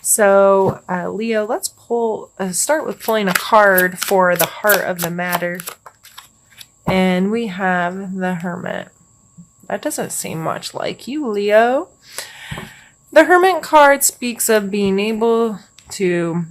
So, Leo, let's start with pulling a card for the heart of the matter. And we have the Hermit. That doesn't seem much like you, Leo. The Hermit card speaks of being able to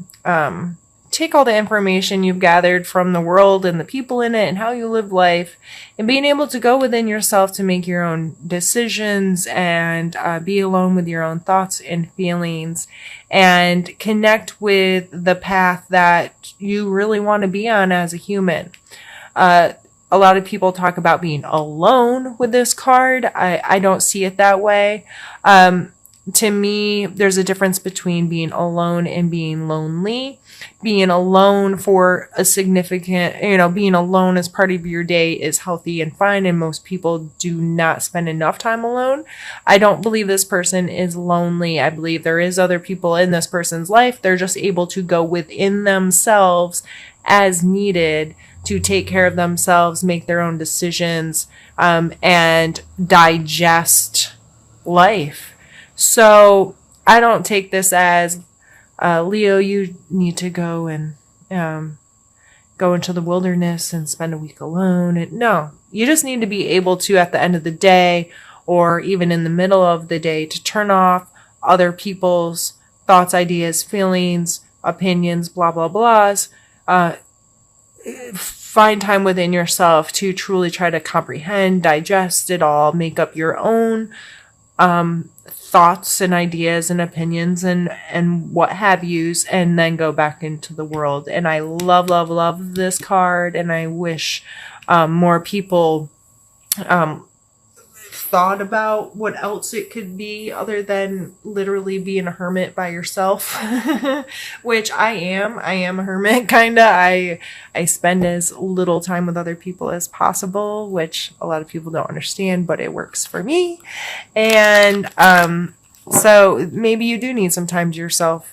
take all the information you've gathered from the world and the people in it and how you live life, and being able to go within yourself to make your own decisions and be alone with your own thoughts and feelings and connect with the path that you really want to be on as a human. A lot of people talk about being alone with this card. I don't see it that way. To me, there's a difference between being alone and being lonely. Being alone for a significant, being alone as part of your day is healthy and fine, and most people do not spend enough time alone. I don't believe this person is lonely. I believe there is other people in this person's life. They're just able to go within themselves as needed to take care of themselves, make their own decisions, and digest life. So I don't take this as, Leo, you need to go and go into the wilderness and spend a week alone. No, you just need to be able to, at the end of the day, or even in the middle of the day, to turn off other people's thoughts, ideas, feelings, opinions, blah, blah, blahs. Find time within yourself to truly try to comprehend, digest it all, make up your own thoughts and ideas and opinions and what have yous, and then go back into the world. And I love, love, love this card, and I wish more people thought about what else it could be other than literally being a hermit by yourself, which I am a hermit, kind of. I spend as little time with other people as possible, which a lot of people don't understand, but it works for me. And so maybe you do need some time to yourself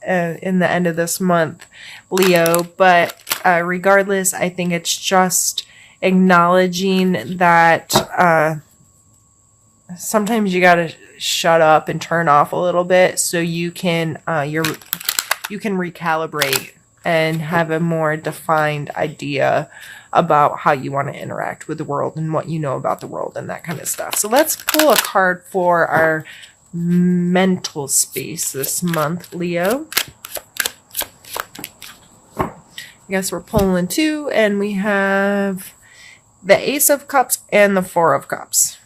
in the end of this month, Leo, but regardless, I think it's just acknowledging that sometimes you gotta shut up and turn off a little bit so you can recalibrate and have a more defined idea about how you want to interact with the world and what you know about the world and that kind of stuff. So let's pull a card for our mental space this month, Leo. I guess we're pulling two, and we have the Ace of Cups and the Four of Cups.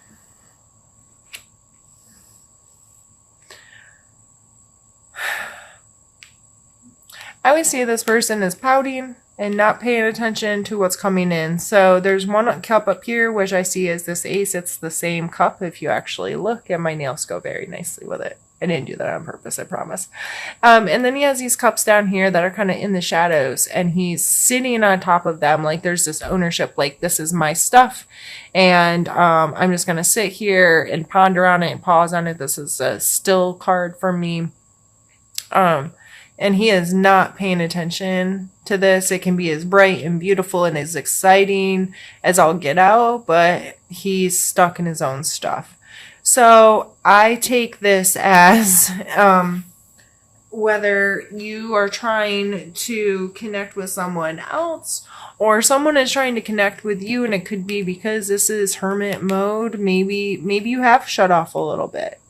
I would say this person is pouting and not paying attention to what's coming in. So there's one cup up here, which I see as this ace. It's the same cup if you actually look, and my nails go very nicely with it. I didn't do that on purpose, I promise. And then he has these cups down here that are kind of in the shadows, and he's sitting on top of them. Like there's this ownership, like this is my stuff. And I'm just going to sit here and ponder on it and pause on it. This is a still card for me. And he is not paying attention to this. It can be as bright and beautiful and as exciting as all get out, but he's stuck in his own stuff. So I take this as whether you are trying to connect with someone else or someone is trying to connect with you, and it could be because this is hermit mode. Maybe you have shut off a little bit.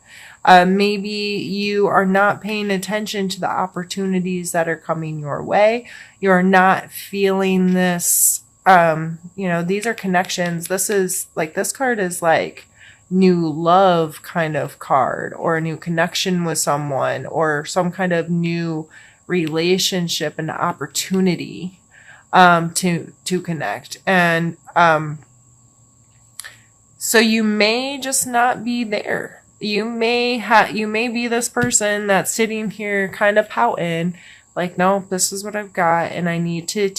Maybe you are not paying attention to the opportunities that are coming your way. You're not feeling this, these are connections. This card is like new love kind of card, or a new connection with someone, or some kind of new relationship and opportunity, to connect. And, so you may just not be there. You may be this person that's sitting here kind of pouting, like, no, this is what I've got, and I need to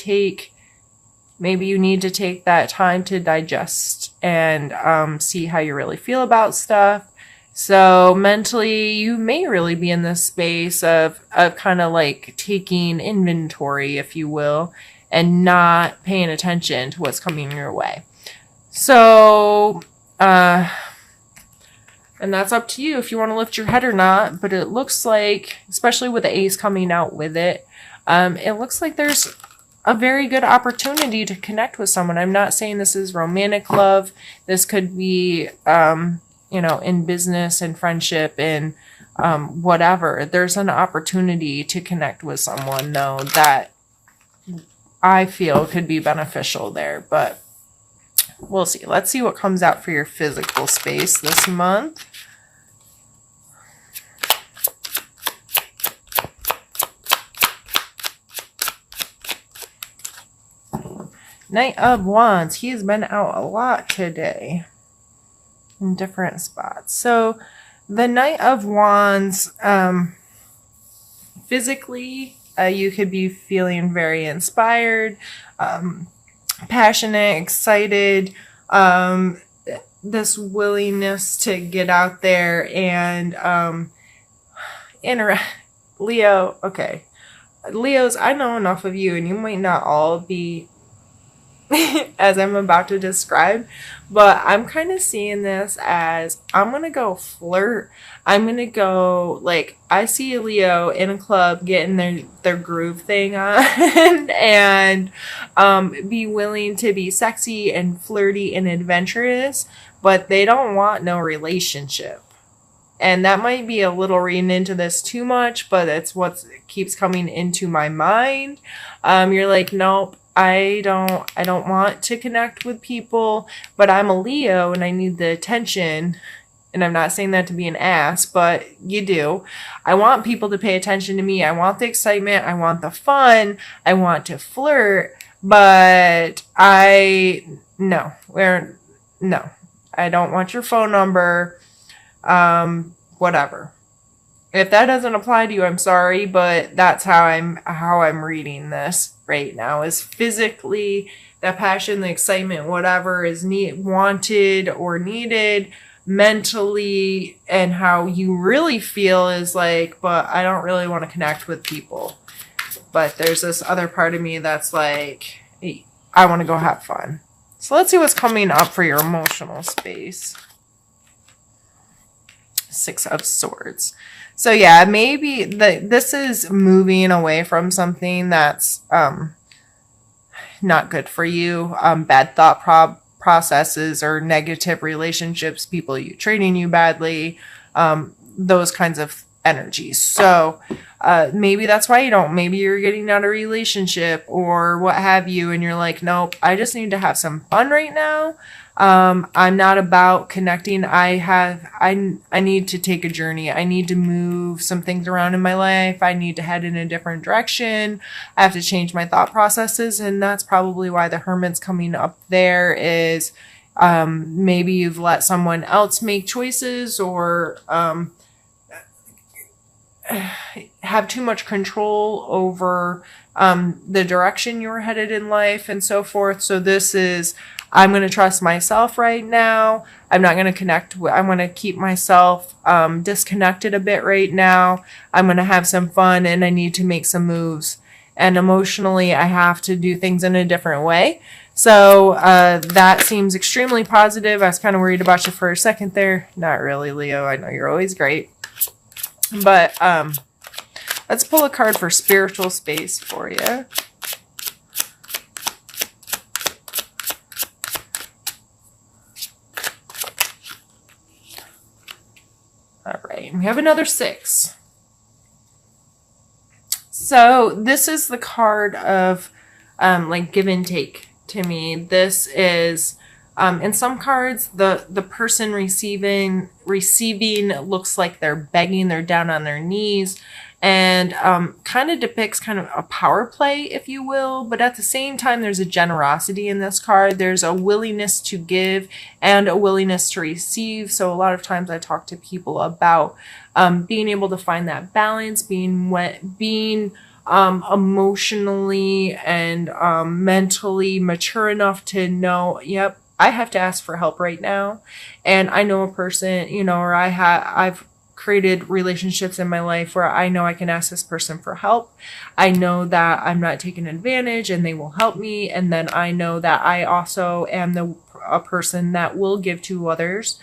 maybe you need to take that time to digest and see how you really feel about stuff. So mentally, you may really be in this space of kind of like taking inventory, if you will, and not paying attention to what's coming your way. So, And that's up to you if you want to lift your head or not. But it looks like, especially with the ace coming out with it, it looks like there's a very good opportunity to connect with someone. I'm not saying this is romantic love. This could be, you know, in business and friendship and whatever. There's an opportunity to connect with someone, though, that I feel could be beneficial there. But we'll see. Let's see what comes out for your physical space this month. Knight of Wands. He has been out a lot today in different spots. So the Knight of Wands, physically, you could be feeling very inspired, passionate, excited, this willingness to get out there and Leo, okay. Leos, I know enough of you, and you might not all be as I'm about to describe, but I'm kind of seeing this as I'm gonna go flirt. I'm gonna go, like, I see a Leo in a club getting their groove thing on and be willing to be sexy and flirty and adventurous, but they don't want no relationship. And that might be a little reading into this too much, but it's what keeps coming into my mind. You're like, nope, I don't want to connect with people, but I'm a Leo and I need the attention. And I'm not saying that to be an ass, but you do. I want people to pay attention to me. I want the excitement. I want the fun. I want to flirt, but no, I don't want your phone number. Whatever. If that doesn't apply to you, I'm sorry, but that's how I'm reading this right now. Is physically the passion, the excitement, whatever is wanted or needed. Mentally, and how you really feel is like, but I don't really want to connect with people. But there's this other part of me that's like, hey, I want to go have fun. So let's see what's coming up for your emotional space. Six of Swords. So yeah, maybe this is moving away from something that's not good for you. Bad thought processes or negative relationships, people treating you badly, those kinds of energies. So maybe that's why maybe you're getting out of a relationship or what have you, and you're like, nope, I just need to have some fun right now. I'm not about connecting. I need to take a journey. I need to move some things around in my life. I need to head in a different direction. I have to change my thought processes. And that's probably why the Hermit's coming up there is, maybe you've let someone else make choices or, have too much control over, the direction you're headed in life and so forth. So this is, I'm going to trust myself right now. I'm not going to connect. I'm going to keep myself disconnected a bit right now. I'm going to have some fun and I need to make some moves. And emotionally, I have to do things in a different way. So that seems extremely positive. I was kind of worried about you for a second there. Not really, Leo. I know you're always great. But let's pull a card for spiritual space for you. All right, we have another 6. So this is the card of like give and take to me. This is in some cards the person receiving looks like they're begging, they're down on their knees, and kind of depicts kind of a power play, if you will, but at the same time there's a generosity in this card. There's a willingness to give and a willingness to receive. So a lot of times I talk to people about being able to find that balance, being emotionally and mentally mature enough to know, yep, I have to ask for help right now. And I know a person, or I've created relationships in my life where I know I can ask this person for help. I know that I'm not taken advantage and they will help me. And then I know that I also am a person that will give to others.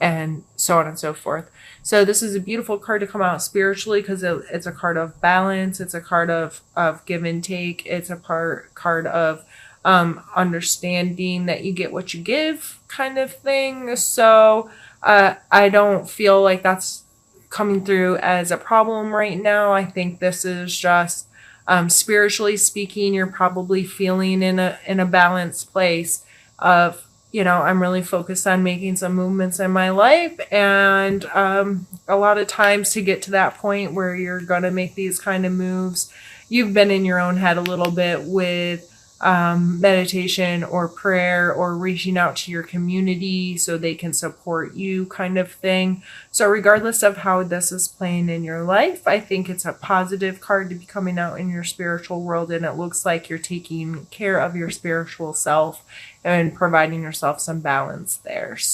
and so on and so forth. So this is a beautiful card to come out spiritually because it's a card of balance. It's a card of give and take. It's a card of understanding that you get what you give kind of thing. So I don't feel like that's coming through as a problem right now. I think this is just spiritually speaking, you're probably feeling in a balanced place of, you know, I'm really focused on making some movements in my life. And a lot of times to get to that point where you're going to make these kind of moves, you've been in your own head a little bit with meditation or prayer or reaching out to your community so they can support you kind of thing. So regardless of how this is playing in your life, I think it's a positive card to be coming out in your spiritual world, and it looks like you're taking care of your spiritual self and providing yourself some balance there.